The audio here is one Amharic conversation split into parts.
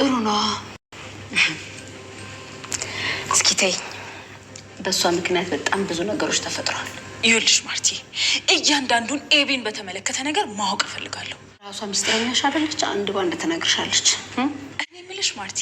ጥሩ ነው። እስኪ ተይ። በሷ ምክንያት በጣም ብዙ ነገሮች ተፈጥረዋል። ይኸውልሽ ማርቲ፣ እያንዳንዱን ኤቢን በተመለከተ ነገር ማወቅ እፈልጋለሁ። ራሷ ሚስጥረኛሽ አይደለች? አንድ ባንድ ተናግርሻለች። እኔ የምልሽ ማርቲ፣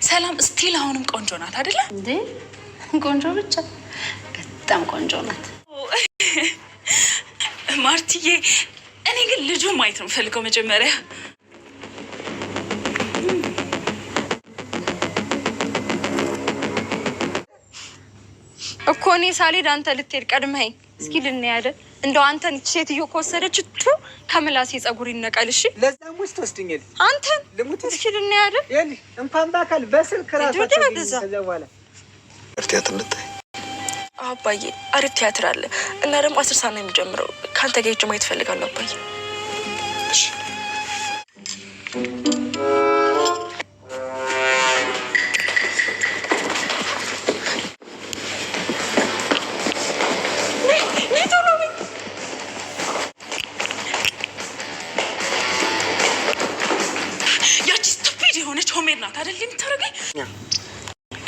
ሰላም ስቲል አሁንም ቆንጆ ናት አይደለ እንዴ? ቆንጆ ብቻ በጣም ቆንጆ ናት ማርቲዬ። እኔ ግን ልጁ ማየት ነው ፈልገው መጀመሪያ እኮ እኔ ሳልሄድ አንተ ልትሄድ ቀድመኸኝ። እስኪ ልናይ አይደል? እንደው አንተን ሴትዮ ከወሰደች ከምላሴ ጸጉር ይነቀል። እሺ ለዛም ውስጥ ትወስድኛል አንተን ልሙት። እስኪ ልናይ አይደል? ያሊ እንኳን በአካል በስልክ ራሳቸው ከዛ በኋላ ቲያትር ልታይ። አባዬ አሪፍ ቲያትር አለ እና ደግሞ 10 ሰዓት ነው የሚጀምረው። ካንተ ጋር ሄጄ ማየት እፈልጋለሁ አባዬ። እሺ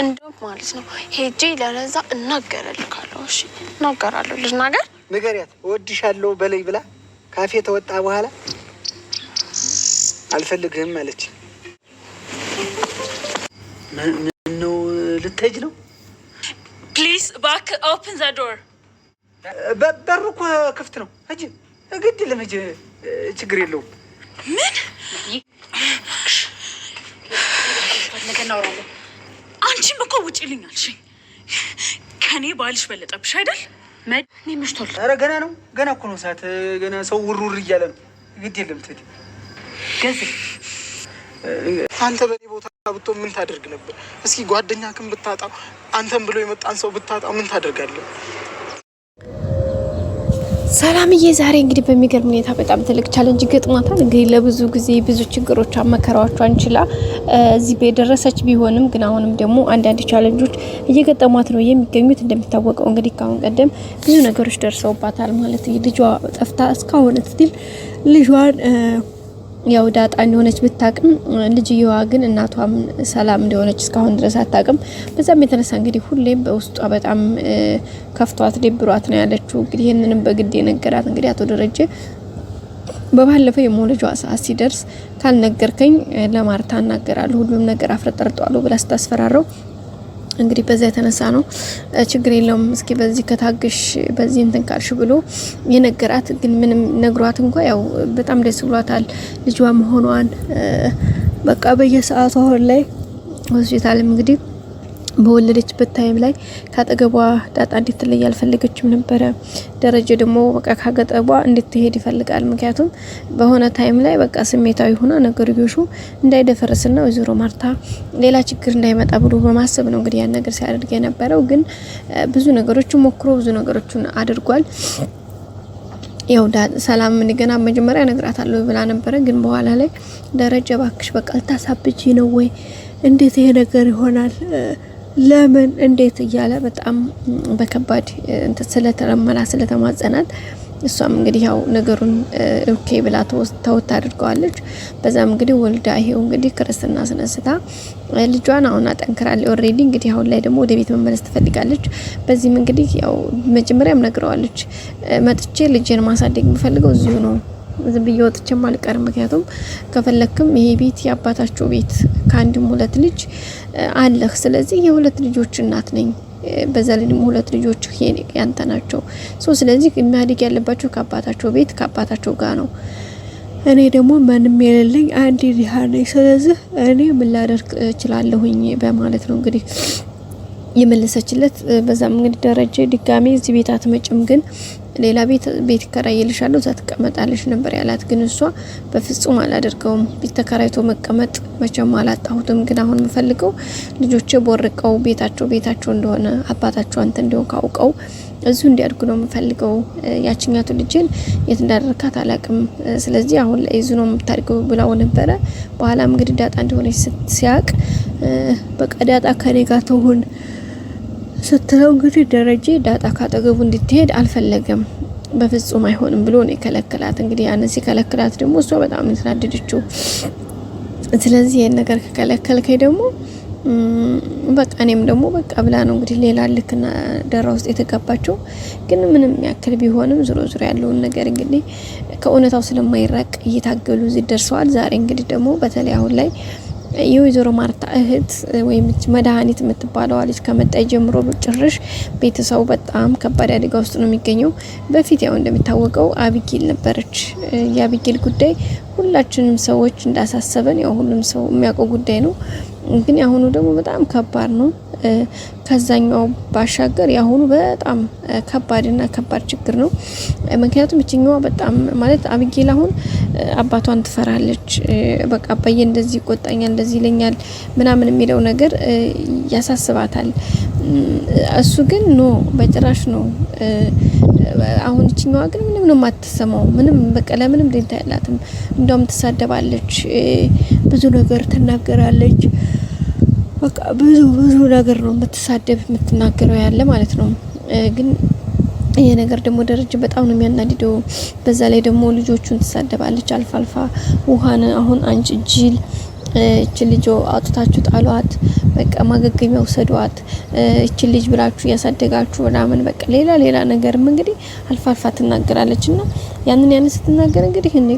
እንደውም ማለት ነው ሄጄ ለረዛ እናገራለሁ። እሺ እናገራለሁ። ልናገር ንገሪያት እወድሻለሁ በለይ ብላ ካፌ ተወጣ በኋላ አልፈልግህም አለች። ምን ነው ልትሄጂ ነው? ፕሊዝ ባክ ኦፕን ዘ ዶር። በሩ እኮ ክፍት ነው። ሂጂ ግድ ለመሄድ ችግር የለውም። ምን እናወራለን። አንቺም እኮ ውጪ ልኛልሽ። ከኔ ባልሽ በለጠብሽ አይደል? እኔ ምሽቶል። ኧረ ገና ነው፣ ገና እኮ ነው ሰዓት። ገና ሰው ውርውር እያለ ነው። ግድ የለም ትሄጂ። ገዝ አንተ በኔ ቦታ ብትሆን ምን ታደርግ ነበር? እስኪ ጓደኛክን ብታጣው፣ አንተን ብሎ የመጣን ሰው ብታጣው ምን ታደርጋለህ? ሰላምዬ ዛሬ እንግዲህ በሚገርም ሁኔታ በጣም ትልቅ ቻሌንጅ ገጥሟታል። እንግዲህ ለብዙ ጊዜ ብዙ ችግሮቿ መከራዎቿን ችላ እዚህ በደረሰች ቢሆንም ግን አሁንም ደግሞ አንዳንድ ቻሌንጆች እየገጠሟት ነው የሚገኙት። እንደሚታወቀው እንግዲህ ካሁን ቀደም ብዙ ነገሮች ደርሰውባታል ማለት ልጇ ጠፍታ እስካሁን ስቲል ልጇን ያው ዳጣ እንደሆነች ብታቅም ልጅየዋ ግን እናቷም ሰላም እንደሆነች እስካሁን ድረስ አታቅም። በዛም የተነሳ እንግዲህ ሁሌም በውስጧ በጣም ከፍቷት ደብሯት ነው ያለችው። እንግዲህ ይሄንንም በግድ የነገራት እንግዲህ አቶ ደረጀ በባለፈው የሞለጇ ሰዓት ሲደርስ ካልነገርከኝ ለማርታ እናገራለሁ ሁሉም ነገር አፍረጠርጧለሁ ብላ ስታስፈራረው እንግዲህ በዛ የተነሳ ነው ችግር የለውም እስኪ በዚህ ከታግሽ በዚህ እንትን ካልሽ ብሎ የነገራት። ግን ምንም ነግሯት እንኳን ያው በጣም ደስ ብሏታል ልጇ መሆኗን። በቃ በየሰዓቱ አሁን ላይ ሆስፒታልም እንግዲህ በወለደችበት ታይም ላይ ካጠገቧ ዳጣ እንድትለይ አልፈለገችም ነበረ። ደረጀ ደግሞ በቃ ካገጠቧ እንድትሄድ ይፈልጋል። ምክንያቱም በሆነ ታይም ላይ በቃ ስሜታዊ ሆና ነገርዮሹ እንዳይደፈርስና ወይዘሮ ማርታ ሌላ ችግር እንዳይመጣ ብሎ በማሰብ ነው እንግዲህ ያን ነገር ሲያደርግ የነበረው። ግን ብዙ ነገሮችን ሞክሮ ብዙ ነገሮችን አድርጓል። ያው ሰላም እንደገና መጀመሪያ ነግራታለሁ ብላ ነበረ። ግን በኋላ ላይ ደረጀ ባክሽ በቃ ልታሳብጂ ነው ወይ? እንዴት ይሄ ነገር ይሆናል? ለምን እንዴት እያለ በጣም በከባድ ስለተረመላ ስለተማጸናት እሷም እንግዲህ ያው ነገሩን ኦኬ ብላ ተወት አድርገዋለች። በዛም እንግዲህ ወልዳ ይሄው እንግዲህ ክርስትና ስነስታ ልጇን አሁን አጠንክራለች ኦሬዲ። እንግዲህ አሁን ላይ ደግሞ ወደ ቤት መመለስ ትፈልጋለች። በዚህም እንግዲህ ያው መጀመሪያም ነግረዋለች መጥቼ ልጄን ማሳደግ የምፈልገው እዚሁ ነው ዝም ብዬ ወጥቼም አልቀርም። ምክንያቱም ከፈለክም ይሄ ቤት ያባታቸው ቤት ከአንድም ሁለት ልጅ አለህ። ስለዚህ የሁለት ልጆች እናት ነኝ። በዛ ላይ ደግሞ ሁለት ልጆች ያንተ ናቸው። ስለዚህ የሚያድግ ያለባቸው ከአባታቸው ቤት ከአባታቸው ጋር ነው። እኔ ደግሞ ማንም የሌለኝ አንድ ልጅ ነኝ። ስለዚህ እኔ ምን ላደርግ እችላለሁኝ በማለት ነው እንግዲህ የመለሰችለት። በዛም እንግዲህ ደረጀ ድጋሜ እዚህ ቤት አትመጭም ግን ሌላ ቤት ከራይልሻለሁ እዛ ተቀመጣለሽ ነበር ያላት። ግን እሷ በፍጹም አላደርገውም ቤት ተከራይቶ መቀመጥ መቼም አላጣሁትም። ግን አሁን የምፈልገው ልጆቼ ቦርቀው ቤታቸው እንደሆነ አባታቸው አንተ እንደሆነ ካውቀው እዙ እንዲያድጉ ነው የምፈልገው። ያቺኛቱ ልጅን የት እንዳደረካት አላቅም። ስለዚህ አሁን ላይ እዙ ነው የምታድገው ብላው ነበረ። በኋላም እንግዲህ ዳጣ እንደሆነ ሲያቅ በቃ ዳጣ ከኔ ጋር ትሁን ስትለው እንግዲህ ደረጀ ዳጣ ካጠገቡ እንድትሄድ አልፈለገም። በፍጹም አይሆንም ብሎ ነው የከለከላት። እንግዲህ ያንን ሲከለከላት ደግሞ እሷ በጣም ተናደደችው። ስለዚህ ይሄን ነገር ከከለከልከኝ ደግሞ በቃ እኔም ደግሞ በቃ ብላ ነው እንግዲህ ሌላ ልክና ደራ ውስጥ የተጋባቸው። ግን ምንም ያክል ቢሆንም ዙሮ ዙሮ ያለውን ነገር እንግዲህ ከእውነታው ስለማይራቅ እየታገሉ እዚህ ደርሰዋል። ዛሬ እንግዲህ ደግሞ በተለይ አሁን ላይ የወይዘሮ ማርታ እህት ወይም መድኃኒት የምትባለው ልጅ ከመጣይ ጀምሮ ጭርሽ ቤተሰቡ በጣም ከባድ አደጋ ውስጥ ነው የሚገኘው። በፊት ያው እንደሚታወቀው አቢጌል ነበረች። የአቢጌል ጉዳይ ሁላችንም ሰዎች እንዳሳሰበን ያው ሁሉም ሰው የሚያውቀው ጉዳይ ነው። ግን ያሁኑ ደግሞ በጣም ከባድ ነው። ከዛኛው ባሻገር ያሁኑ በጣም ከባድና ከባድ ችግር ነው። ምክንያቱም እቺኛዋ በጣም ማለት አቢጌል አሁን አባቷን ትፈራለች። በቃ አባዬ እንደዚህ ይቆጣኛል፣ እንደዚህ ይለኛል ምናምን የሚለው ነገር ያሳስባታል። እሱ ግን ኖ በጭራሽ ነው። አሁን እቺኛዋ ግን ምንም ነው የማትሰማው። ምንም በቃ ለምንም ደንታ ያላትም። እንደውም ትሳደባለች፣ ብዙ ነገር ትናገራለች። በቃ ብዙ ነገር ነው የምትሳደብ የምትናገረው ያለ ማለት ነው። ግን ይሄ ነገር ደግሞ ደረጃ በጣም ነው የሚያናድደው። በዛ ላይ ደግሞ ልጆቹን ትሳደባለች አልፋ ውሃን አሁን አንቺ ጅል እቺ ልጅ አውጥታችሁ ጣሏት፣ በቃ ማገገሚያ ወሰዷት፣ እቺ ልጅ ብላችሁ ያሳደጋችሁ ምናምን በቃ ሌላ ነገርም እንግዲህ አልፋ ትናገራለችና ያንን ስትናገር እንግዲህ እኔ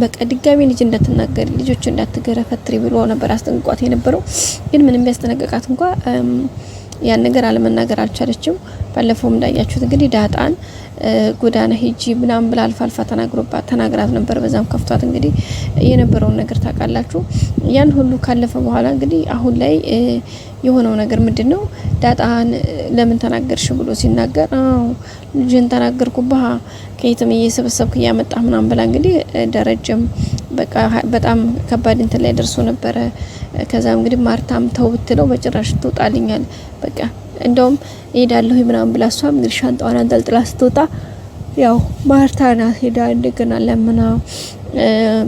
በቃ ድጋሚ ልጅ እንዳትናገር ልጆች እንዳትገረፈትሪ ብሎ ነበር አስጠንቅቋት የነበረው። ግን ምንም ቢያስጠነቅቃት እንኳን ያን ነገር አለመናገር አልቻለችም። ባለፈውም እንዳያችሁት እንግዲህ ዳጣን ጎዳና ሂጂ ምናምን ብላ አልፋ ተናግራት ነበር። በዛም ከፍቷት እንግዲህ የነበረውን ነገር ታውቃላችሁ። ያን ሁሉ ካለፈ በኋላ እንግዲህ አሁን ላይ የሆነው ነገር ምንድነው? ዳጣን ለምን ተናገርሽ ብሎ ሲናገር ልጅን ተናገርኩብህ ከየትም እየሰበሰብክ እያመጣ ምናምን ብላ እንግዲህ ደረጀም በቃ በጣም ከባድ እንትን ላይ ደርሶ ነበረ። ከዛም እንግዲህ ማርታም ተው ብትለው በጭራሽ ትወጣልኛል በቃ እንደውም እሄዳለሁ ምናምን ብላ እሷም እንግዲህ ሻንጣዋን አንጠልጥላ ስትወጣ ያው ማርታ ናት ሄዳ እንደገና ለምና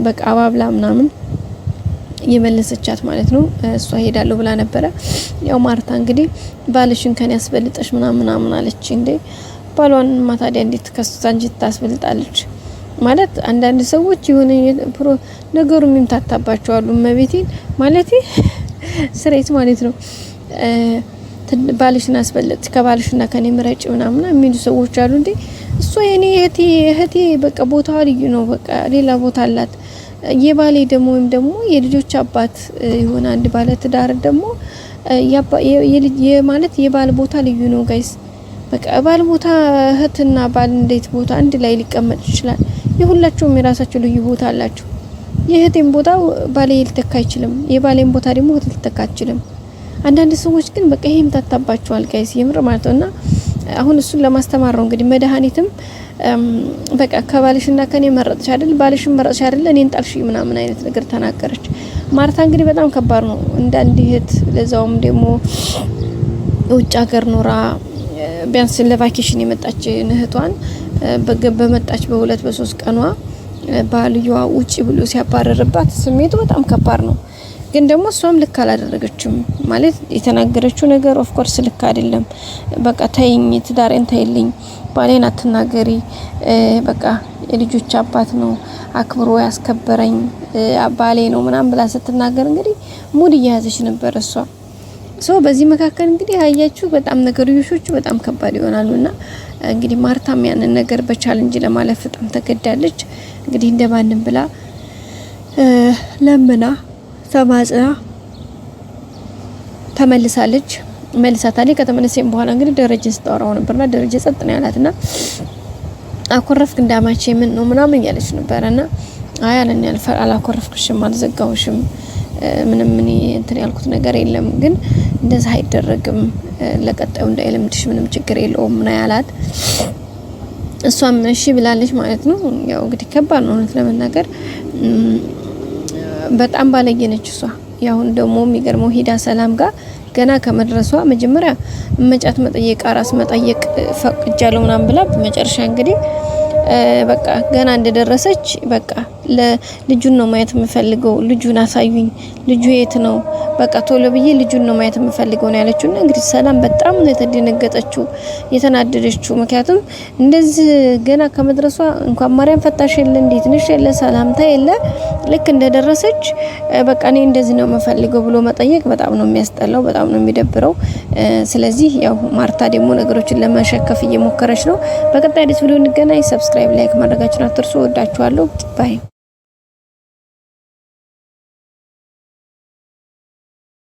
በቃ አባብላ ምናምን የመለሰቻት ማለት ነው። እሷ ሄዳለሁ ብላ ነበረ። ያው ማርታ እንግዲህ ባልሽን ከኔ ያስበልጠሽ ምናምን አለች። እንዴ ባሏን ማታዲያ እንዴት ከሱታ እንጂ ታስበልጣለች ማለት አንዳንድ ሰዎች የሆነ ነገሩ የሚምታታባቸው አሉ። መቤቴን ማለት ስሬት ማለት ነው። ባልሽን አስበልጥ ከባልሽና ከኔ ምረጭ ምናምን የሚሉ ሰዎች አሉ። እንዴ እሷ የኔ እህቴ በቃ ቦታዋ ልዩ ነው። በቃ ሌላ ቦታ አላት። የባሌ ደግሞ ወይም ደግሞ የልጆች አባት የሆነ አንድ ባለ ትዳር ደግሞ ማለት የባል ቦታ ልዩ ነው ጋይስ። በቃ ባል ቦታ እህትና ባል እንዴት ቦታ አንድ ላይ ሊቀመጥ ይችላል? የሁላቸውም የራሳቸው ልዩ ቦታ አላቸው። የእህቴን ቦታ ባሌ ሊተካ አይችልም። የባሌን ቦታ ደግሞ እህት ሊተካ አይችልም። አንዳንድ ሰዎች ግን በቃ ይሄም ታታባቸዋል ጋይስ የምር ማለት ነውና አሁን እሱን ለማስተማር ነው እንግዲህ መድኃኒትም በቃ ከባልሽና ከኔ መረጥሽ አይደል ባልሽን መረጥሽ አይደል እኔን ጣልሽ ምናምን አይነት ነገር ተናገረች። ማርታ እንግዲህ በጣም ከባድ ነው እንደ አንድ እህት ለዛውም ደግሞ ውጭ ሀገር ኖራ ቢያንስ ለቫኬሽን የመጣች እህቷን በመጣች በሁለት በሶስት ቀኗ ባልየዋ ውጪ ብሎ ሲያባረርባት ስሜቱ በጣም ከባድ ነው። ግን ደግሞ እሷም ልክ አላደረገችም ማለት የተናገረችው ነገር ኦፍ ኮርስ ልክ አይደለም። በቃ ተይኝ፣ ትዳሬን ተይልኝ፣ ባሌን አትናገሪ፣ በቃ የልጆች አባት ነው አክብሮ ያስከበረኝ ባሌ ነው ምናምን ብላ ስትናገር እንግዲህ ሙድ እየያዘች ነበር እሷ። በዚህ መካከል እንግዲህ አያችሁ በጣም ነገርዮሾቹ በጣም ከባድ ይሆናሉና እንግዲህ ማርታም ያንን ነገር በቻሌንጅ ለማለፍ በጣም ተገዳለች። እንግዲህ እንደማንም ብላ ለምና ተማጽና ተመልሳለች። መልሳታለች። ከተመለሰኝ በኋላ እንግዲህ ደረጀ ስታወራው ነበርና ደረጀ ጸጥ ነው ያላትና አኮረፍክ እንዳማቼ ምን ነው ምናምን እያለች ነበርና አይ አለኝ አላኮረፍኩሽም አልዘጋውሽም ምንም ምን እንትን ያልኩት ነገር የለም ግን እንደዛ አይደረግም ለቀጣዩ እንዳይለምድሽ ምንም ችግር የለውም ምን ያላት እሷም እሺ ብላለች ማለት ነው። ያው እንግዲህ ከባድ ነው ለመናገር በጣም ባለየነች እሷ። ያው ደግሞ የሚገርመው ሄዳ ሰላም ጋር ገና ከመድረሷ መጀመሪያ መጫት መጠየቅ አራስ መጠየቅ ፈቅጃለሁ ምናምን ብላ በመጨረሻ እንግዲህ በቃ ገና እንደደረሰች በቃ ልጁን ነው ማየት የምፈልገው፣ ልጁን አሳዩኝ፣ ልጁ የት ነው? በቃ ቶሎ ብዬ ልጁን ነው ማየት የምፈልገው ነው ያለችውና እንግዲህ ሰላም በጣም ነው የተደነገጠችው የተናደደችው። ምክንያቱም እንደዚህ ገና ከመድረሷ እንኳን ማርያም ፈታሽ የለ እንዴት ነሽ የለ ሰላምታ የለ ልክ እንደደረሰች በቃ እኔ እንደዚህ ነው የምፈልገው ብሎ መጠየቅ በጣም ነው የሚያስጠላው፣ በጣም ነው የሚደብረው። ስለዚህ ያው ማርታ ደግሞ ነገሮችን ለመሸከፍ እየሞከረች ነው። በቀጣይ ቪዲዮ እንገናኝ። ሰብስክራይብ ላይክ ማድረጋችሁን አትርሱ። ወዳችኋለሁ። ባይ